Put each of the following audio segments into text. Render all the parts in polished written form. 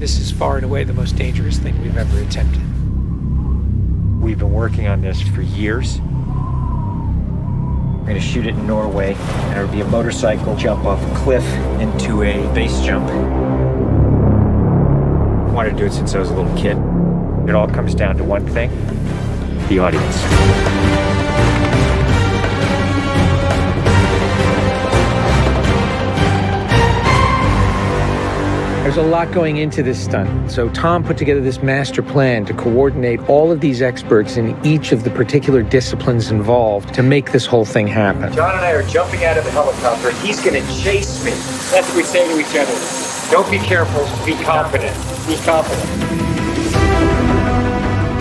This is far and away the most dangerous thing we've ever attempted. We've been working on this for years. We're gonna shoot it in Norway, and it'll be a motorcycle jump off a cliff into a base jump. I wanted to do it since I was a little kid. It all comes down to one thing: the audience. There's a lot going into this stunt. So Tom put together this master plan to coordinate all of these experts in each of the particular disciplines involved to make this whole thing happen. John and I are jumping out of the helicopter. He's gonna chase me. That's what we say to each other. Don't be careful, be confident. Be confident.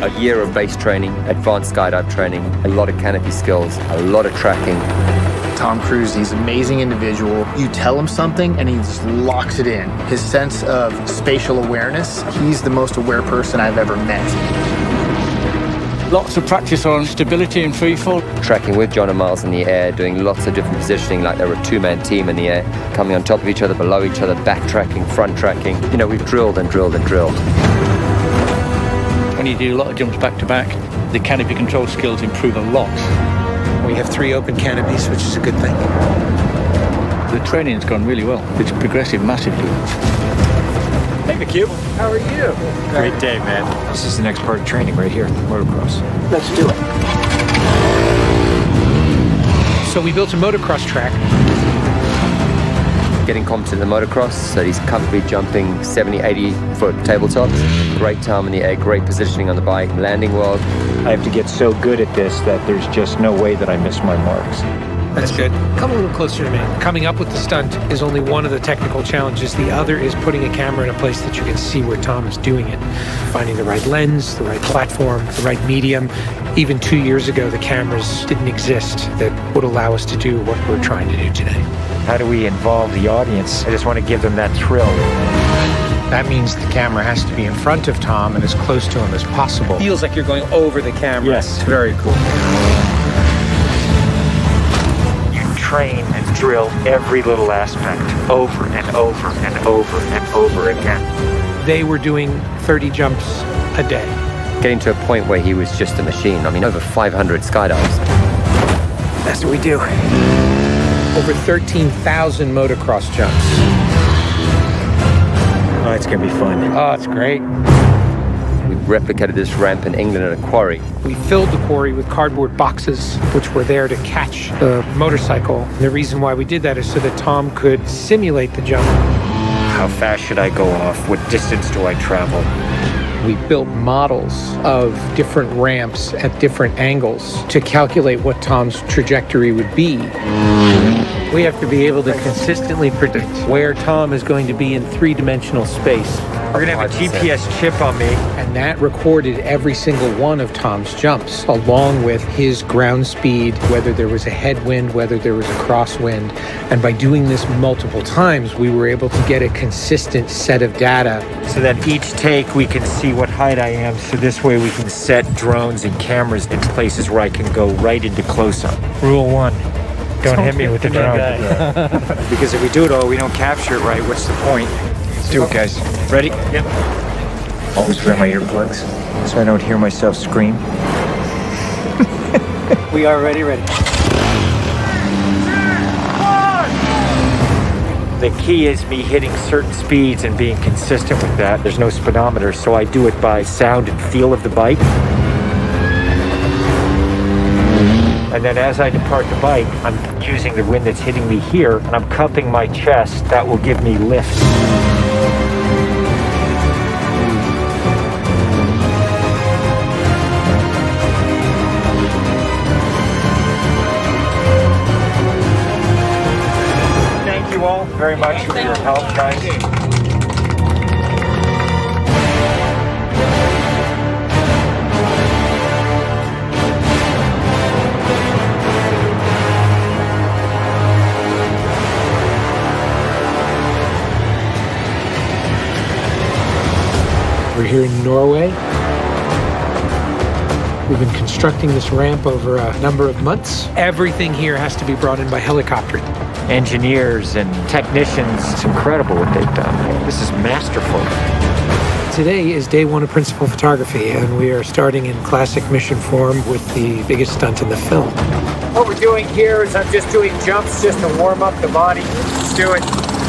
A year of base training, advanced skydive training, a lot of canopy skills, a lot of tracking. Tom Cruise, he's an amazing individual. You tell him something and he just locks it in. His sense of spatial awareness, he's the most aware person I've ever met. Lots of practice on stability and freefall. Tracking with John and Miles in the air, doing lots of different positioning like they're a two-man team in the air, coming on top of each other, below each other, backtracking, front tracking. You know, we've drilled and drilled and drilled. When you do a lot of jumps back to back, the canopy control skills improve a lot. We have 3 open canopies, which is a good thing. The training's gone really well. It's progressive massively. Hey, McHugh. How are you? Great day, man. This is the next part of training right here, motocross. Let's do it. So we built a motocross track. Getting competent in the motocross, so he's comfortably jumping 70, 80-foot tabletops. Great time in the air, great positioning on the bike, landing well. I have to get so good at this that there's just no way that I miss my marks. That's good. Come a little closer to me. Coming up with the stunt is only one of the technical challenges. The other is putting a camera in a place that you can see where Tom is doing it. Finding the right lens, the right platform, the right medium. Even 2 years ago, the cameras didn't exist that would allow us to do what we're trying to do today. How do we involve the audience? I just want to give them that thrill. That means the camera has to be in front of Tom and as close to him as possible. Feels like you're going over the camera. Yes. It's very cool. Train and drill every little aspect over and over and over and over again. They were doing 30 jumps a day. Getting to a point where he was just a machine. I mean, over 500 skydives. That's what we do. Over 13,000 motocross jumps. Oh, it's gonna be fun. Oh, it's great. We replicated this ramp in England at a quarry. We filled the quarry with cardboard boxes, which were there to catch the motorcycle. And the reason why we did that is so that Tom could simulate the jump. How fast should I go off? What distance do I travel? We built models of different ramps at different angles to calculate what Tom's trajectory would be. We have to be able to consistently predict where Tom is going to be in 3-dimensional space. We're gonna have a GPS chip on me. And that recorded every single one of Tom's jumps, along with his ground speed, whether there was a headwind, whether there was a crosswind. And by doing this multiple times, we were able to get a consistent set of data. So that each take we can see what height I am, so this way we can set drones and cameras in places where I can go right into close-up. Rule 1. Don't hit me with the drone. Because if we do it all, we don't capture it right, what's the point? Let's do it, guys. Ready? Yep. Always wear my earplugs so I don't hear myself scream. We are ready. The key is me hitting certain speeds and being consistent with that. There's no speedometer, so I do it by sound and feel of the bike. And then as I depart the bike, I'm using the wind that's hitting me here, and I'm cupping my chest. That will give me lift. Thank you all very much for your help, guys. We're here in Norway. We've been constructing this ramp over a number of months. Everything here has to be brought in by helicopter. engineers and technicians. It's incredible what they've done. This is masterful. Today is day one of principal photography, and we are starting in classic mission form with the biggest stunt in the film. What we're doing here is I'm just doing jumps just to warm up the body. Just do it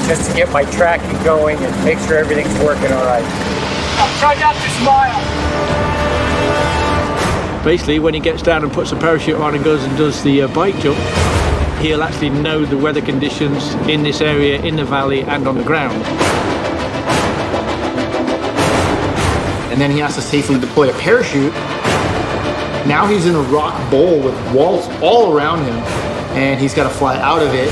just to get my tracking going and make sure everything's working all right. Try not to smile. Basically, when he gets down and puts a parachute on and goes and does the bike jump, he'll actually know the weather conditions in this area, in the valley and on the ground. And then he has to safely deploy a parachute. Now he's in a rock bowl with walls all around him, and he's got to fly out of it.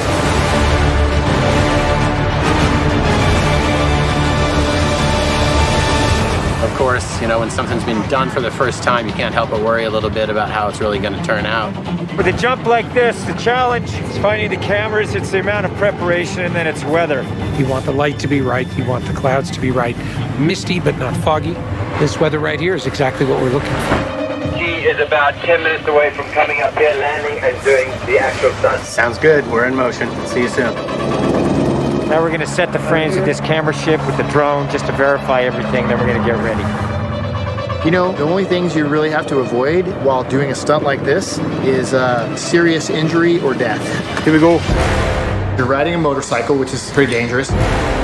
Of course, you know, when something's been done for the first time, you can't help but worry a little bit about how it's really going to turn out. With a jump like this, the challenge is finding the cameras, it's the amount of preparation, and then it's weather. You want the light to be right, you want the clouds to be right. Misty, but not foggy. This weather right here is exactly what we're looking for. He is about 10 minutes away from coming up here, landing, and doing the actual stunt. Sounds good. We're in motion. See you soon. Now we're going to set the frames with this camera ship with the drone just to verify everything, then we're going to get ready. You know, the only things you really have to avoid while doing a stunt like this is serious injury or death. Here we go. You're riding a motorcycle, which is pretty dangerous,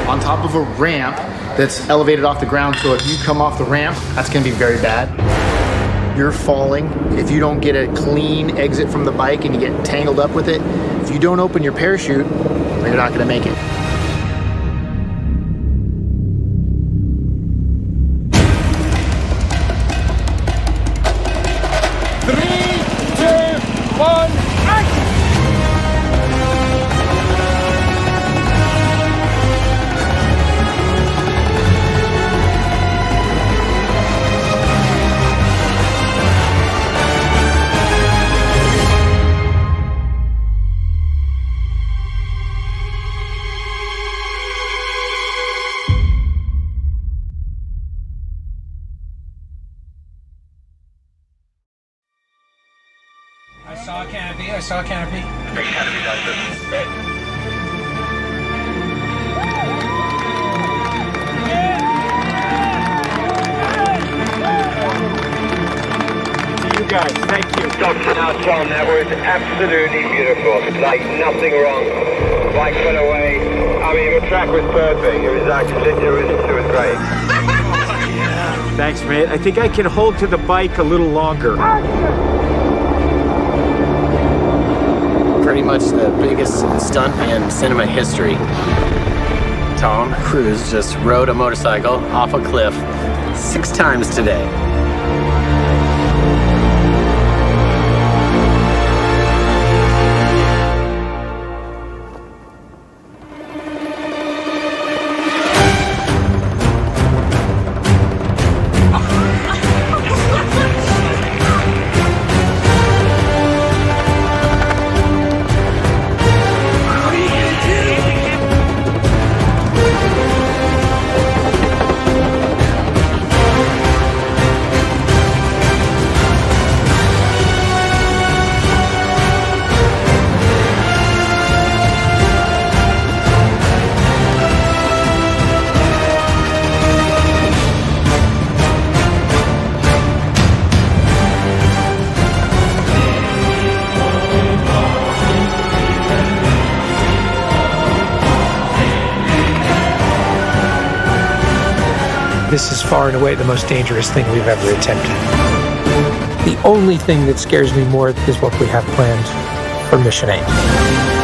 on top of a ramp that's elevated off the ground, so if you come off the ramp, that's going to be very bad. You're falling. If you don't get a clean exit from the bike and you get tangled up with it, if you don't open your parachute, you're not going to make it. I saw a canopy. To you guys, thank you. Now, Tom, that was absolutely beautiful. Like nothing wrong. Bike went away. I mean, the track was perfect. It was actually, it was great. Thanks, mate. I think I can hold to the bike a little longer. Pretty much the biggest stunt in cinema history. Tom Cruise just rode a motorcycle off a cliff 6 times today. This is far and away the most dangerous thing we've ever attempted. The only thing that scares me more is what we have planned for Mission 8.